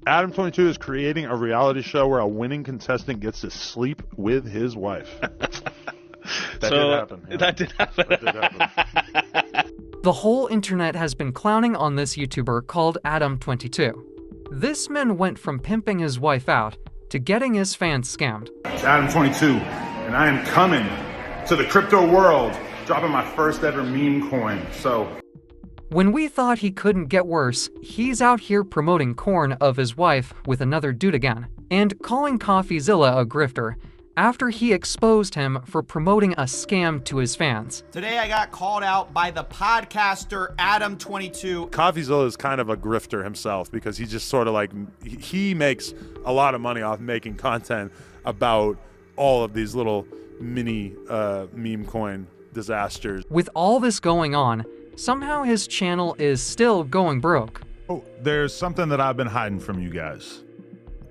Adam22 is creating a reality show where a winning contestant gets to sleep with his wife. That did happen. Yeah. That did happen. That did happen. The whole internet has been clowning on this YouTuber called Adam22. This man went from pimping his wife out to getting his fans scammed. It's Adam22, and I am coming to the crypto world, dropping my first ever meme coin, so... When we thought he couldn't get worse, he's out here promoting corn of his wife with another dude again, and calling Coffeezilla a grifter, after he exposed him for promoting a scam to his fans. Today I got called out by the podcaster Adam22. Coffeezilla is kind of a grifter himself because he just sort of like, he makes a lot of money off making content about all of these little mini meme coin disasters. With all this going on, somehow his channel is still going broke. Oh, there's something that I've been hiding from you guys.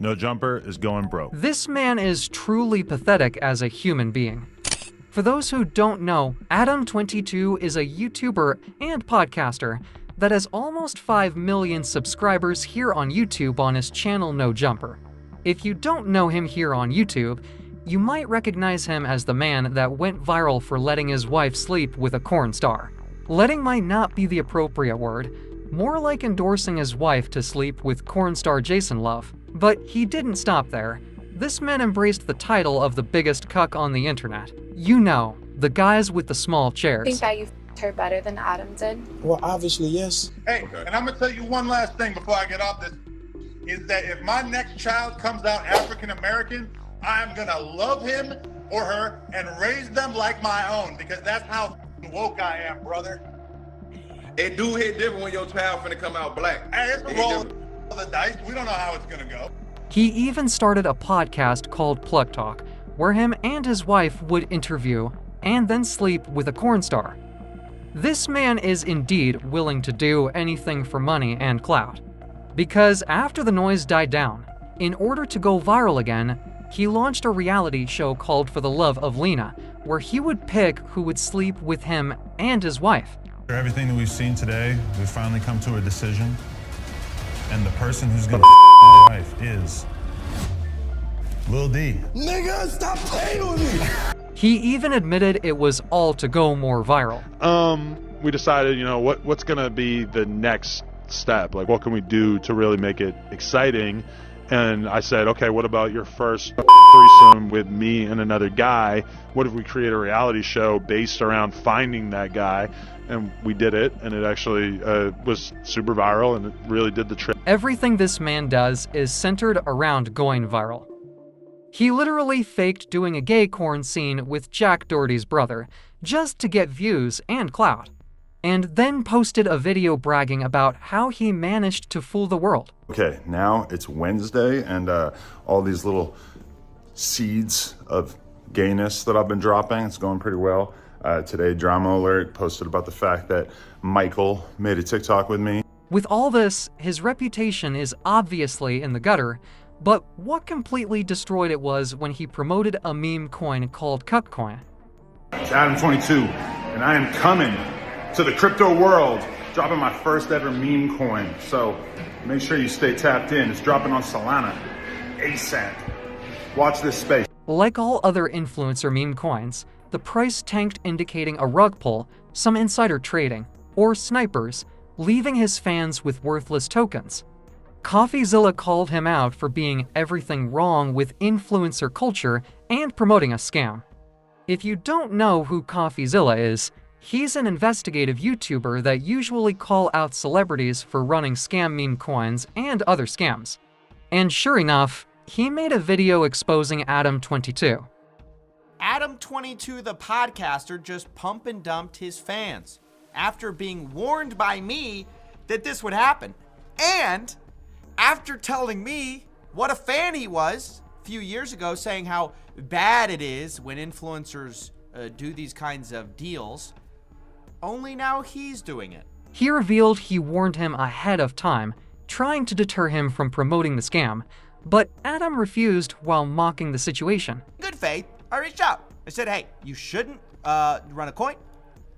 No Jumper is going broke. This man is truly pathetic as a human being. For those who don't know, Adam22 is a YouTuber and podcaster that has almost 5 million subscribers here on YouTube on his channel No Jumper. If you don't know him here on YouTube, you might recognize him as the man that went viral for letting his wife sleep with a corn star. Letting might not be the appropriate word, more like endorsing his wife to sleep with corn star Jason Love. But he didn't stop there. This man embraced the title of the biggest cuck on the internet. You know, the guys with the small chairs. Think that you f***ed her better than Adam did? Well, obviously, yes. Hey, and I'm gonna tell you one last thing before I get off this, is that if my next child comes out African American, I'm gonna love him or her and raise them like my own, because that's how woke I am, brother. It do hit different when your child finna come out black. Hey, it's a roll of the dice. We don't know how it's gonna go. He even started a podcast called Plug Talk, where him and his wife would interview and then sleep with a corn star. This man is indeed willing to do anything for money and clout. Because after the noise died down, in order to go viral again, he launched a reality show called For the Love of Lena, where he would pick who would sleep with him and his wife. After everything that we've seen today, we've finally come to a decision. And the person who's gonna my wife is Lil D. Nigga, stop playing with me! He even admitted it was all to go more viral. We decided, you know, what's gonna be the next step? Like, what can we do to really make it exciting? And I said, okay, what about your first threesome with me and another guy? What if we create a reality show based around finding that guy? And we did it, and it actually was super viral, and it really did the trick. Everything this man does is centered around going viral. He literally faked doing a gay corn scene with Jack Doherty's brother, just to get views and clout, and then posted a video bragging about how he managed to fool the world. Okay, now it's Wednesday, and all these little seeds of gayness that I've been dropping, it's going pretty well. Today, Drama Alert posted about the fact that Michael made a TikTok with me. With all this, his reputation is obviously in the gutter, but what completely destroyed it was when he promoted a meme coin called Cuck Coin. It's Adam22, and I am coming to the crypto world, dropping my first ever meme coin. So make sure you stay tapped in. It's dropping on Solana ASAP. Watch this space. Like all other influencer meme coins, the price tanked, indicating a rug pull, some insider trading, or snipers, leaving his fans with worthless tokens. Coffeezilla called him out for being everything wrong with influencer culture and promoting a scam. If you don't know who Coffeezilla is, he's an investigative YouTuber that usually call out celebrities for running scam meme coins and other scams. And sure enough, he made a video exposing Adam22. Adam22 the podcaster just pump and dumped his fans after being warned by me that this would happen. And after telling me what a fan he was a few years ago, saying how bad it is when influencers do these kinds of deals, only now he's doing it. He revealed he warned him ahead of time, trying to deter him from promoting the scam, but Adam refused while mocking the situation. Good faith, I reached out. I said, hey, you shouldn't run a coin.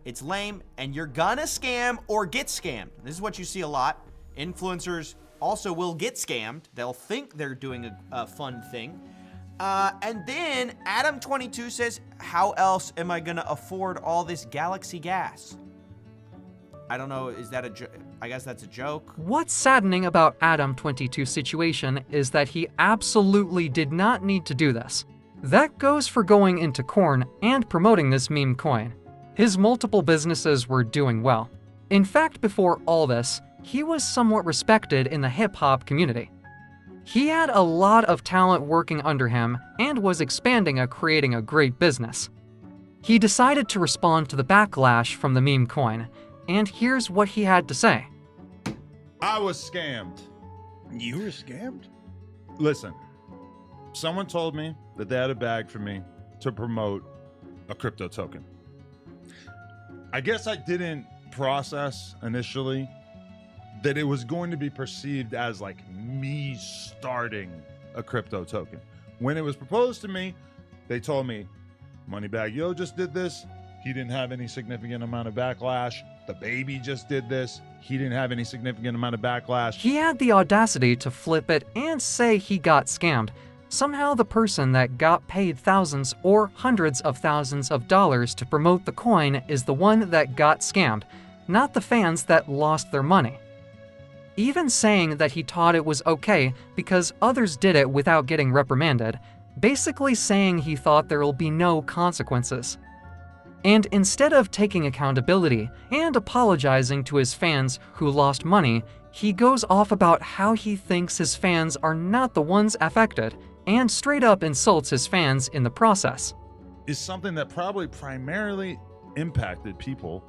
It's lame, and you're gonna scam or get scammed. This is what you see a lot. Influencers also will get scammed. They'll think they're doing a fun thing. And then Adam22 says, how else am I going to afford all this galaxy gas? I don't know, is that a joke? I guess that's a joke. What's saddening about Adam22's situation is that he absolutely did not need to do this. That goes for going into corn and promoting this meme coin. His multiple businesses were doing well. In fact, before all this, he was somewhat respected in the hip-hop community. He had a lot of talent working under him and was expanding creating a great business. He decided to respond to the backlash from the meme coin, and here's what he had to say. I was scammed. You were scammed? Listen, someone told me that they had a bag for me to promote a crypto token. I guess I didn't process initially that it was going to be perceived as like me starting a crypto token. When it was proposed to me, they told me, Moneybag Yo just did this. He didn't have any significant amount of backlash. The baby just did this. He didn't have any significant amount of backlash. He had the audacity to flip it and say he got scammed. Somehow the person that got paid thousands or hundreds of thousands of dollars to promote the coin is the one that got scammed, not the fans that lost their money. Even saying that he thought it was okay because others did it without getting reprimanded, basically saying he thought there will be no consequences. And instead of taking accountability and apologizing to his fans who lost money, he goes off about how he thinks his fans are not the ones affected, and straight up insults his fans in the process. Is something that probably primarily impacted people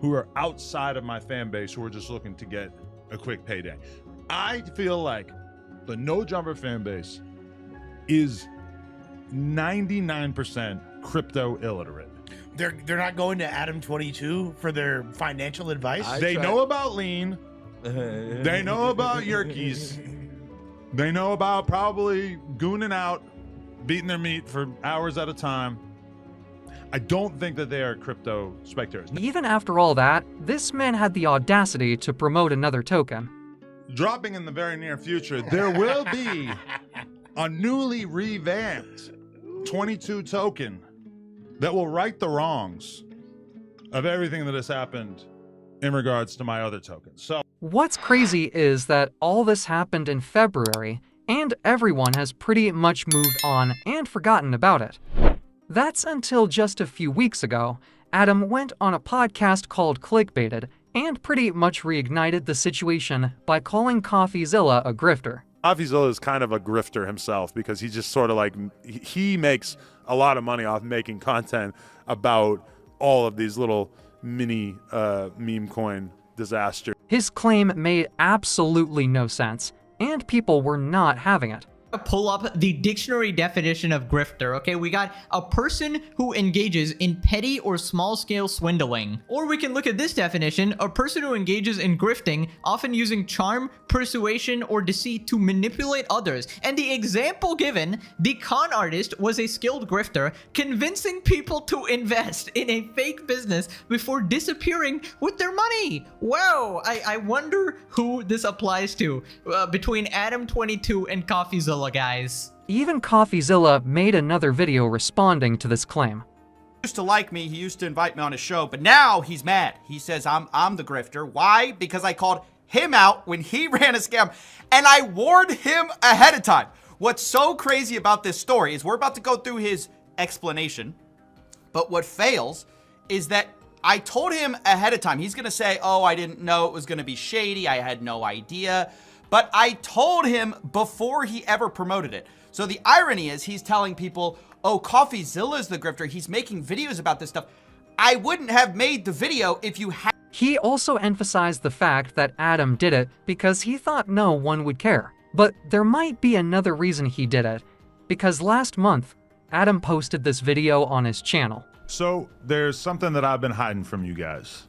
who are outside of my fan base who are just looking to get a quick payday. I feel like the No Jumper fan base is 99% crypto illiterate. They're not going to Adam22 for their financial advice? They know about lean. They know about yerkies. They know about probably gooning out, beating their meat for hours at a time. I don't think that they are crypto spectators. Even after all that, this man had the audacity to promote another token. Dropping in the very near future, there will be a newly revamped 22 token that will right the wrongs of everything that has happened in regards to my other tokens. So What's crazy is that all this happened in February, and everyone has pretty much moved on and forgotten about it. That's until just a few weeks ago, Adam went on a podcast called Clickbaited and pretty much reignited the situation by calling Coffeezilla a grifter. Coffeezilla is kind of a grifter himself because he just sort of like, he makes a lot of money off making content about all of these little mini meme coin disasters. His claim made absolutely no sense, and people were not having it. Pull up the dictionary definition of grifter. Okay, we got a person who engages in petty or small-scale swindling. Or we can look at this definition, a person who engages in grifting, often using charm, persuasion, or deceit to manipulate others. And the example given, the con artist was a skilled grifter, convincing people to invest in a fake business before disappearing with their money. Wow, I wonder who this applies to between Adam22 and Coffeezilla, guys. Even Coffeezilla made another video responding to this claim. He used to like me, he used to invite me on his show, but now he's mad. He says I'm the grifter. Why? Because I called him out when he ran a scam, and I warned him ahead of time. What's so crazy about this story is we're about to go through his explanation, but what fails is that I told him ahead of time. He's gonna say, oh, I didn't know it was gonna be shady, I had no idea. But I told him before he ever promoted it. So the irony is he's telling people, oh, Coffeezilla's the grifter. He's making videos about this stuff. I wouldn't have made the video if you had. He also emphasized the fact that Adam did it because he thought no one would care. But there might be another reason he did it. Because last month, Adam posted this video on his channel. So there's something that I've been hiding from you guys.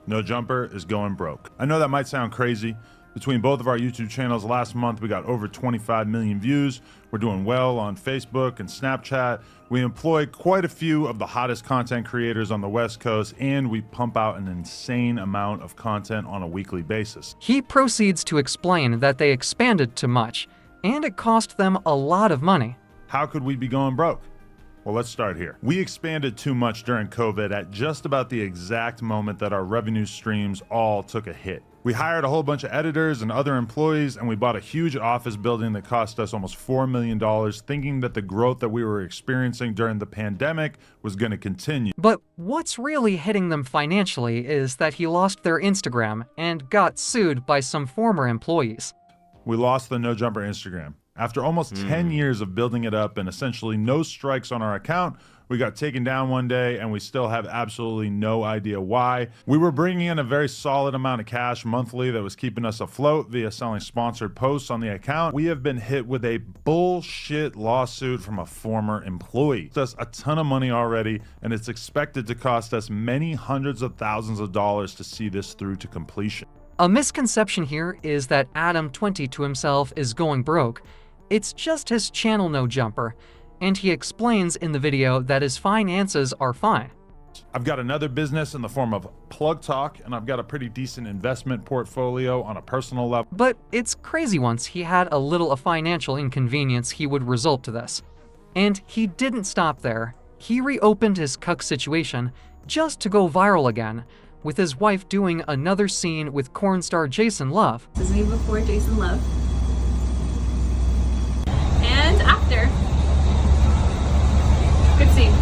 No Jumper is going broke. I know that might sound crazy, Between both of our YouTube channels last month, we got over 25 million views. We're doing well on Facebook and Snapchat. We employ quite a few of the hottest content creators on the West Coast, and we pump out an insane amount of content on a weekly basis. He proceeds to explain that they expanded too much, and it cost them a lot of money. How could we be going broke? Well, let's start here. We expanded too much during COVID at just about the exact moment that our revenue streams all took a hit. We hired a whole bunch of editors and other employees, and we bought a huge office building that cost us almost $4 million, thinking that the growth that we were experiencing during the pandemic was going to continue. But what's really hitting them financially is that he lost their Instagram and got sued by some former employees. We lost the No Jumper Instagram. After almost 10 years of building it up and essentially no strikes on our account, we got taken down one day and we still have absolutely no idea why. We were bringing in a very solid amount of cash monthly that was keeping us afloat via selling sponsored posts on the account. We have been hit with a bullshit lawsuit from a former employee. It cost us a ton of money already, and it's expected to cost us many hundreds of thousands of dollars to see this through to completion. A misconception here is that Adam22 himself is going broke. It's just his channel No Jumper, and he explains in the video that his finances are fine. I've got another business in the form of Plug Talk, and I've got a pretty decent investment portfolio on a personal level. But it's crazy once he had a little financial inconvenience he would result to this. And he didn't stop there. He reopened his cuck situation just to go viral again, with his wife doing another scene with corn star Jason Love. This is me before Jason Love. And after. Good scene.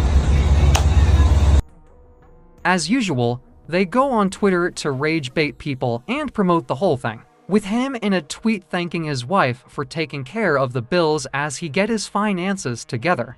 As usual, they go on Twitter to rage bait people and promote the whole thing, with him in a tweet thanking his wife for taking care of the bills as he get his finances together.